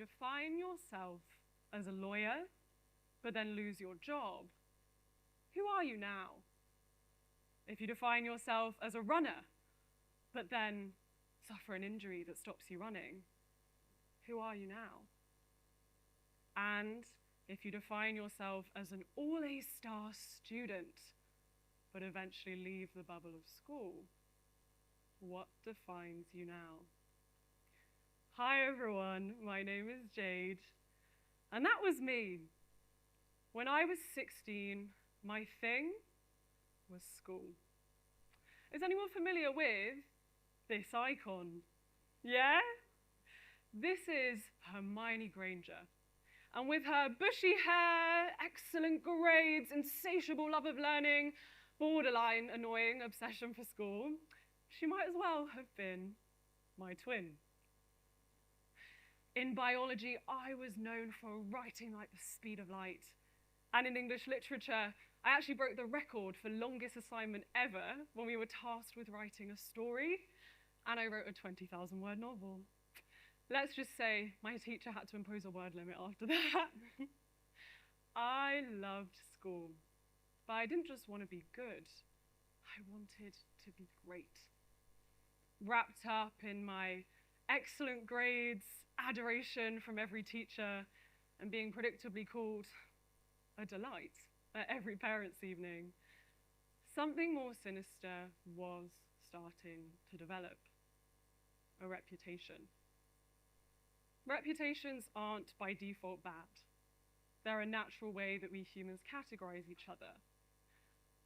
define yourself as a lawyer, but then lose your job, who are you now? If you define yourself as a runner, but then suffer an injury that stops you running, who are you now? And if you define yourself as an all-A-star student, but eventually leave the bubble of school, what defines you now? Hi everyone, my name is Jade, and that was me. When I was 16, my thing was school. Is anyone familiar with this icon? Yeah? This is Hermione Granger. And with her bushy hair, excellent grades, insatiable love of learning, borderline annoying obsession for school, she might as well have been my twin. In biology, I was known for writing like the speed of light. And in English literature, I actually broke the record for longest assignment ever when we were tasked with writing a story, and I wrote a 20,000-word novel. Let's just say my teacher had to impose a word limit after that. I loved school, but I didn't just want to be good. I wanted to be great. Wrapped up in my excellent grades, adoration from every teacher, and being predictably called a delight at every parents' evening, something more sinister was starting to develop: a reputation. Reputations aren't by default bad. They're a natural way that we humans categorize each other.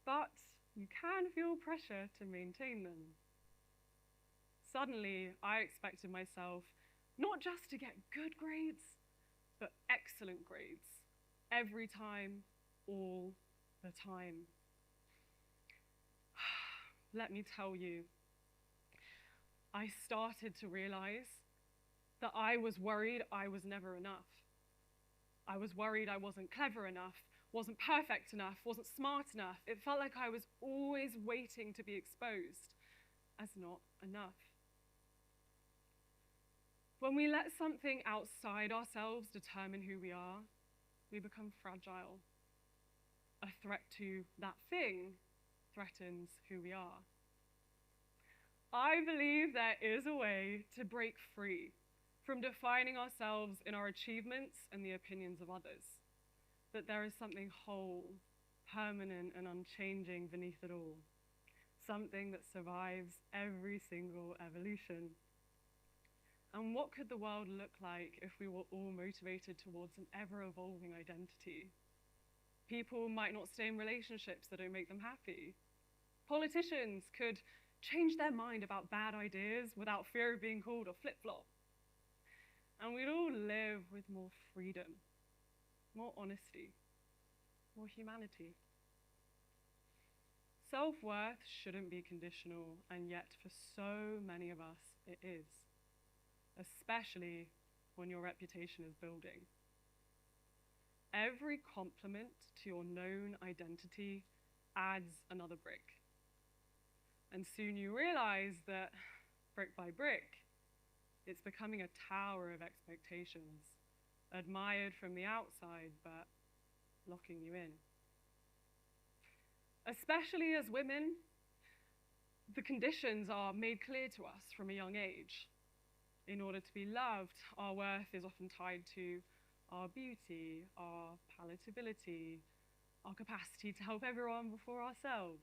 But you can feel pressure to maintain them. Suddenly, I expected myself not just to get good grades, but excellent grades. Every time, all the time. Let me tell you, I started to realize that I was worried I was never enough. I was worried I wasn't clever enough, wasn't perfect enough, wasn't smart enough. It felt like I was always waiting to be exposed as not enough. When we let something outside ourselves determine who we are, we become fragile. A threat to that thing threatens who we are. I believe there is a way to break free from defining ourselves in our achievements and the opinions of others. That there is something whole, permanent, and unchanging beneath it all. Something that survives every single evolution. And what could the world look like if we were all motivated towards an ever-evolving identity? People might not stay in relationships that don't make them happy. Politicians could change their mind about bad ideas without fear of being called a flip-flop. And we'd all live with more freedom, more honesty, more humanity. Self-worth shouldn't be conditional, and yet for so many of us it is, especially when your reputation is building. Every compliment to your known identity adds another brick. And soon you realize that, brick by brick, it's becoming a tower of expectations, admired from the outside, but locking you in. Especially as women, the conditions are made clear to us from a young age. In order to be loved, our worth is often tied to our beauty, our palatability, our capacity to help everyone before ourselves.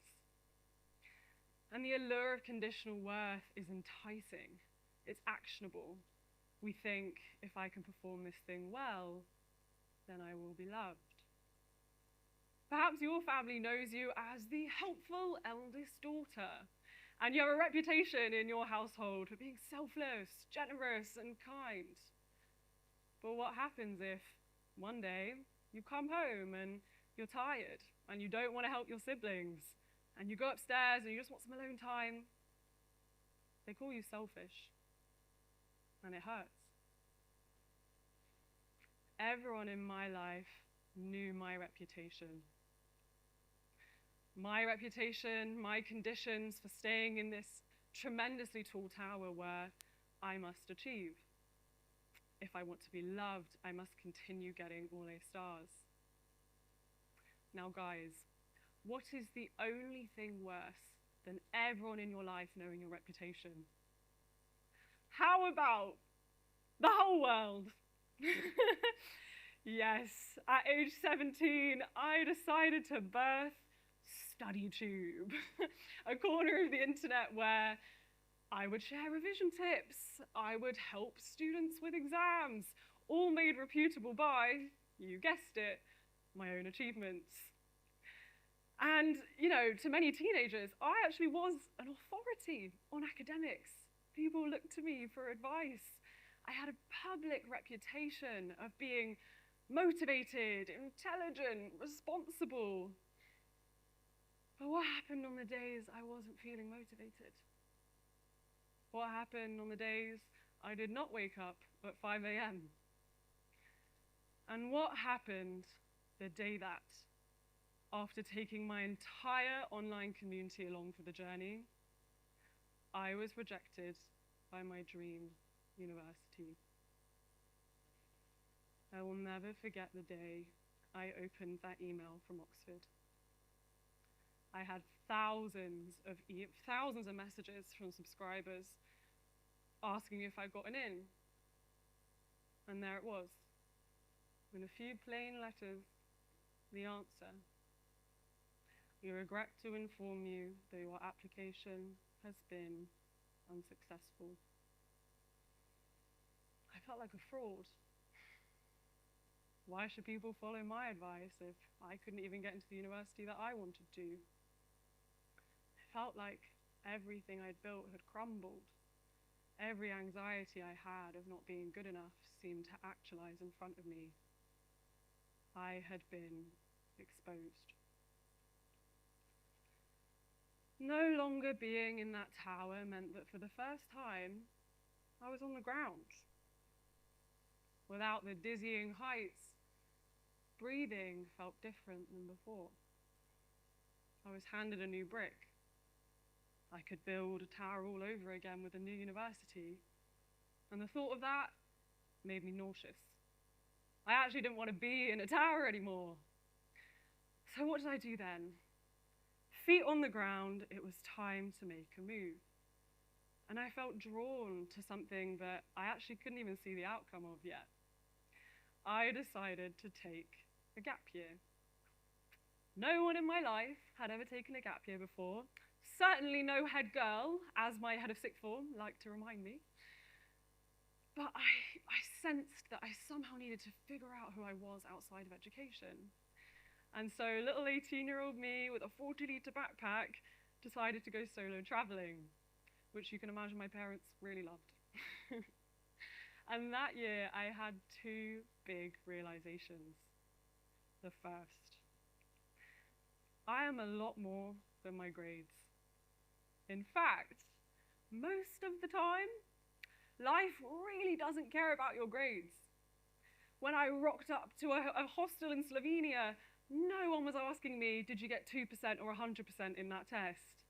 And the allure of conditional worth is enticing. It's actionable. We think, if I can perform this thing well, then I will be loved. Perhaps your family knows you as the helpful eldest daughter, and you have a reputation in your household for being selfless, generous, and kind. But what happens if one day you come home and you're tired and you don't want to help your siblings and you go upstairs and you just want some alone time? They call you selfish, and it hurts. Everyone in my life knew my reputation. My reputation, my conditions for staying in this tremendously tall tower where I must achieve. If I want to be loved, I must continue getting all A stars. Now, guys, what is the only thing worse than everyone in your life knowing your reputation? How about the whole world? Yes, at age 17, I decided to birth StudyTube, a corner of the internet where I would share revision tips, I would help students with exams, all made reputable by, you guessed it, my own achievements. And, you know, to many teenagers, I actually was an authority on academics. People looked to me for advice. I had a public reputation of being motivated, intelligent, responsible. But what happened on the days I wasn't feeling motivated? What happened on the days I did not wake up at 5 a.m.? And what happened the day that, after taking my entire online community along for the journey, I was rejected by my dream university? I will never forget the day I opened that email from Oxford. I had thousands of messages from subscribers asking if I'd gotten in. And there it was, in a few plain letters, the answer. We regret to inform you that your application has been unsuccessful. I felt like a fraud. Why should people follow my advice if I couldn't even get into the university that I wanted to? It felt like everything I'd built had crumbled. Every anxiety I had of not being good enough seemed to actualize in front of me. I had been exposed. No longer being in that tower meant that for the first time, I was on the ground. Without the dizzying heights, breathing felt different than before. I was handed a new brick. I could build a tower all over again with a new university. And the thought of that made me nauseous. I actually didn't want to be in a tower anymore. So what did I do then? Feet on the ground, it was time to make a move. And I felt drawn to something that I actually couldn't even see the outcome of yet. I decided to take a gap year. No one in my life had ever taken a gap year before. Certainly no head girl, as my head of sixth form liked to remind me. But I sensed that I somehow needed to figure out who I was outside of education. And so little 18-year-old me with a 40-litre backpack decided to go solo traveling, which you can imagine my parents really loved. And that year I had two big realizations. The first, I am a lot more than my grades. In fact, most of the time, life really doesn't care about your grades. When I rocked up to a hostel in Slovenia, no one was asking me, did you get 2% or 100% in that test?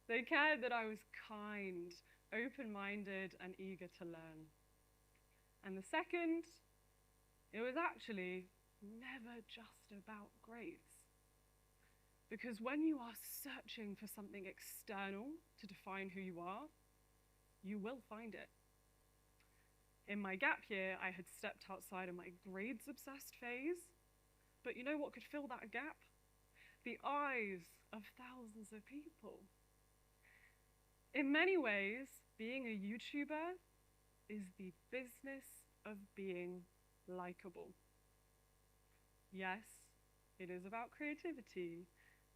They cared that I was kind, open-minded, and eager to learn. And the second, it was actually never just about grades. Because when you are searching for something external to define who you are, you will find it. In my gap year, I had stepped outside of my grades-obsessed phase, but you know what could fill that gap? The eyes of thousands of people. In many ways, being a YouTuber is the business of being likable. Yes, it is about creativity,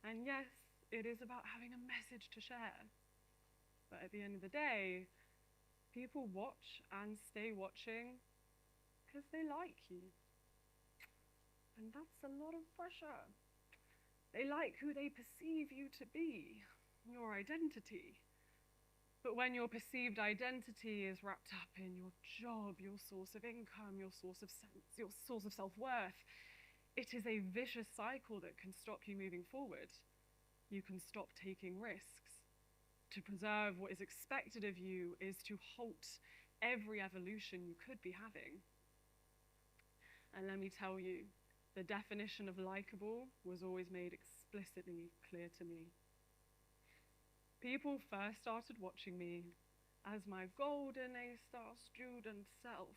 and yes, it is about having a message to share. But at the end of the day, people watch and stay watching because they like you. And that's a lot of pressure. They like who they perceive you to be, your identity. But when your perceived identity is wrapped up in your job, your source of income, your source of self-worth, it is a vicious cycle that can stop you moving forward. You can stop taking risks. To preserve what is expected of you is to halt every evolution you could be having. And let me tell you, the definition of likable was always made explicitly clear to me. People first started watching me as my golden A-star student self.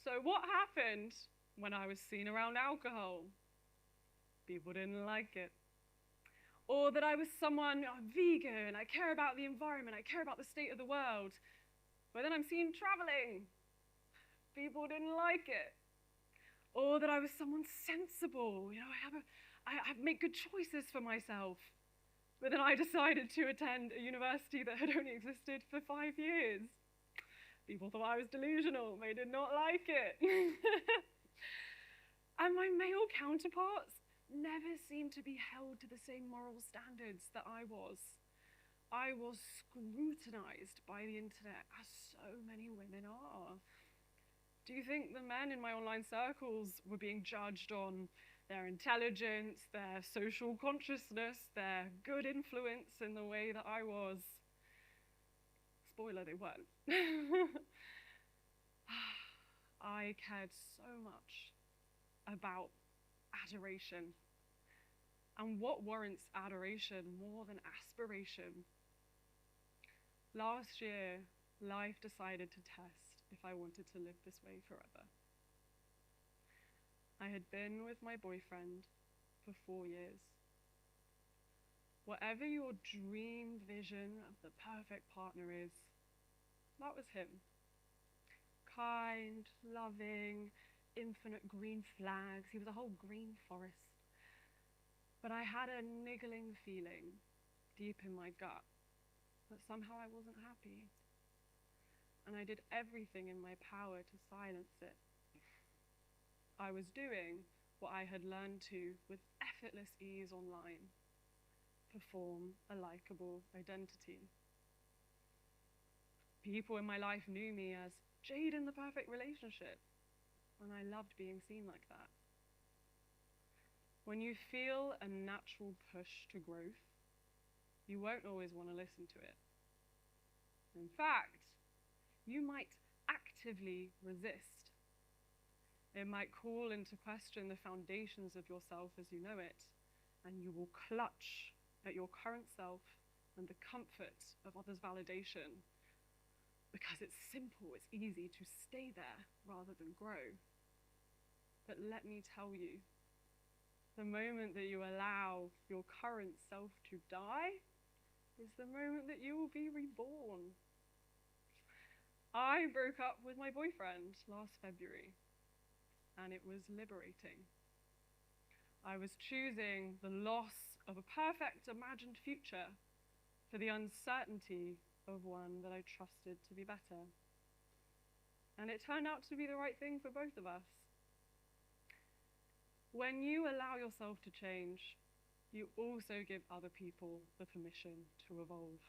So what happened when I was seen around alcohol? People didn't like it. Or that I was someone vegan, I care about the environment, I care about the state of the world. But then I'm seen traveling. People didn't like it. Or that I was someone sensible, I make good choices for myself. But then I decided to attend a university that had only existed for 5 years. People thought I was delusional. They did not like it. And my male counterparts never seemed to be held to the same moral standards that I was. I was scrutinized by the internet, as so many women are. Do you think the men in my online circles were being judged on their intelligence, their social consciousness, their good influence in the way that I was? Spoiler, they weren't. I cared so much about adoration. And what warrants adoration more than aspiration? Last year, life decided to test if I wanted to live this way forever. I had been with my boyfriend for 4 years. Whatever your dream vision of the perfect partner is, that was him. Kind, loving, infinite green flags. He was a whole green forest. But I had a niggling feeling deep in my gut that somehow I wasn't happy. And I did everything in my power to silence it. I was doing what I had learned to with effortless ease online: perform a likable identity. People in my life knew me as Jade in the perfect relationship, and I loved being seen like that. When you feel a natural push to growth, you won't always want to listen to it. In fact, you might actively resist. It might call into question the foundations of yourself as you know it, and you will clutch at your current self and the comfort of others' validation, because it's simple, it's easy to stay there rather than grow. But let me tell you, the moment that you allow your current self to die is the moment that you will be reborn. I broke up with my boyfriend last February, and it was liberating. I was choosing the loss of a perfect imagined future for the uncertainty of one that I trusted to be better. And it turned out to be the right thing for both of us. When you allow yourself to change, you also give other people the permission to evolve.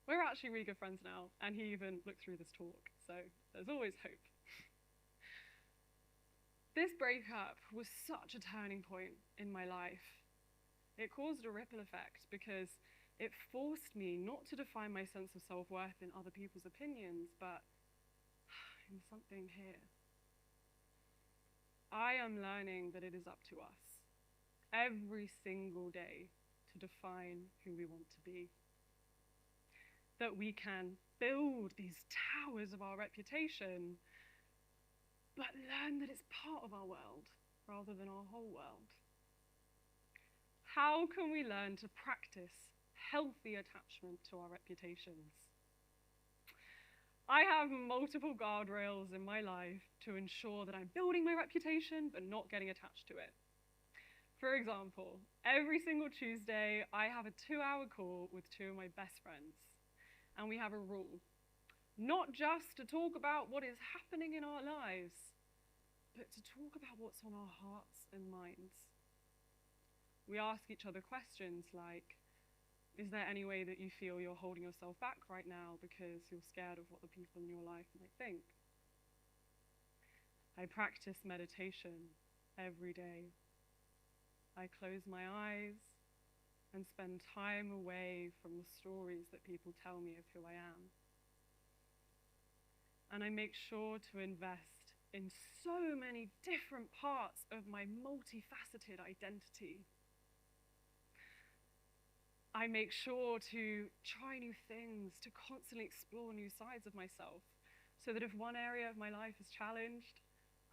We're actually really good friends now, and he even looked through this talk, so there's always hope. This breakup was such a turning point in my life. It caused a ripple effect because it forced me not to define my sense of self-worth in other people's opinions, but in something here. I am learning that it is up to us, every single day, to define who we want to be. That we can build these towers of our reputation, but learn that it's part of our world rather than our whole world. How can we learn to practice healthy attachment to our reputations? I have multiple guardrails in my life to ensure that I'm building my reputation but not getting attached to it. For example, every single Tuesday, I have a 2-hour call with 2 of my best friends. And we have a rule, not just to talk about what is happening in our lives, but to talk about what's on our hearts and minds. We ask each other questions like, is there any way that you feel you're holding yourself back right now because you're scared of what the people in your life might think? I practice meditation every day. I close my eyes and spend time away from the stories that people tell me of who I am. and I make sure to invest in so many different parts of my multifaceted identity. I make sure to try new things, to constantly explore new sides of myself, so that if one area of my life is challenged,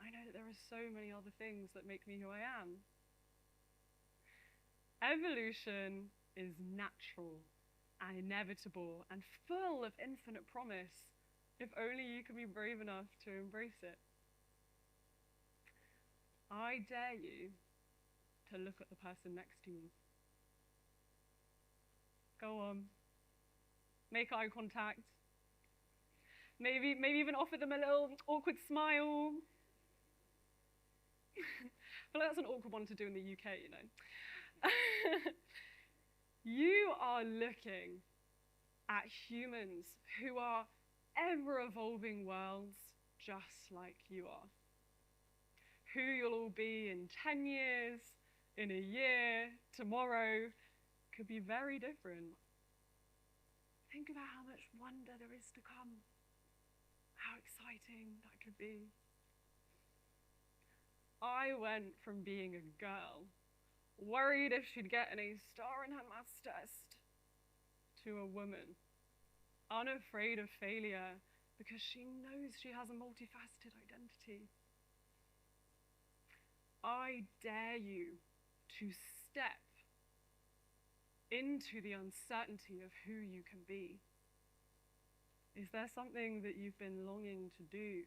I know that there are so many other things that make me who I am. Evolution is natural and inevitable and full of infinite promise, if only you can be brave enough to embrace it. I dare you to look at the person next to you. Go on. Make eye contact. Maybe even offer them a little awkward smile. I feel like that's an awkward one to do in the UK, you know. You are looking at humans who are ever-evolving worlds just like you are. Who you'll all be in 10 years, in a year, tomorrow, could be very different. Think about how much wonder there is to come. How exciting that could be. I went from being a girl, worried if she'd get an A star in her maths test, to a woman, unafraid of failure because she knows she has a multifaceted identity. I dare you to step into the uncertainty of who you can be. Is there something that you've been longing to do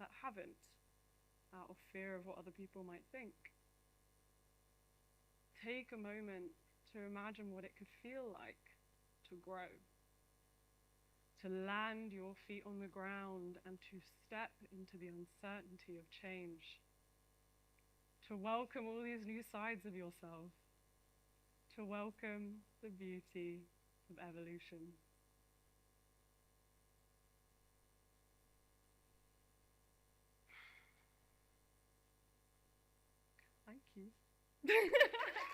that haven't, out of fear of what other people might think? Take a moment to imagine what it could feel like to grow, to land your feet on the ground and to step into the uncertainty of change, to welcome all these new sides of yourself, to welcome the beauty of evolution. Thank you.